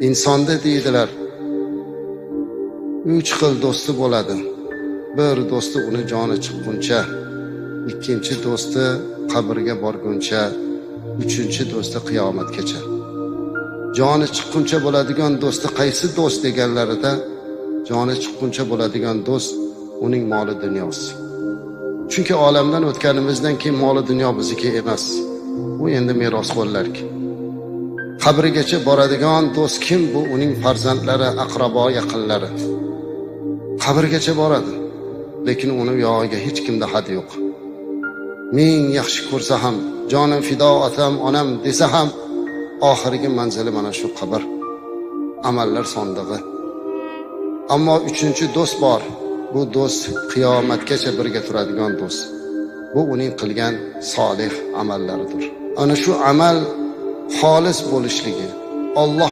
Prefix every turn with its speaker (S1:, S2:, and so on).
S1: insonda deydilar 3 xil do'sti bo'ladi. Bir do'sti uni joni chiqquncha, ikkinchi do'sti qabrga borguncha, uchinchi do'sti qiyomatgacha. Joni chiqquncha bo'ladigan do'sti qaysi do'st deganlarida, joni chiqquncha bo'ladigan do'st uning moli dunyosi. Chunki olamdan o'tganimizdan keyin moli dunyo bizniki emas. U endi merosxo'rlarki. Qabrigacha boradigan do'st kim? Bu uning farzandlari, aqrabo, yaqinlari. Qabrgacha boradi, lekin uni yog'iga hech kimda had yo'q. Ming yaxshi ko'rsa ham, jonim fido otam, onam desa ham, oxirgi manzili mana shu qabr, amallar sondig'i. Ammo uchinchi do'st bor. Bu do'st qiyomatgacha birga turadigan do'st. Bu uning qilgan solih amallaridir. Ana shu amal xolis bo'lishligi, Alloh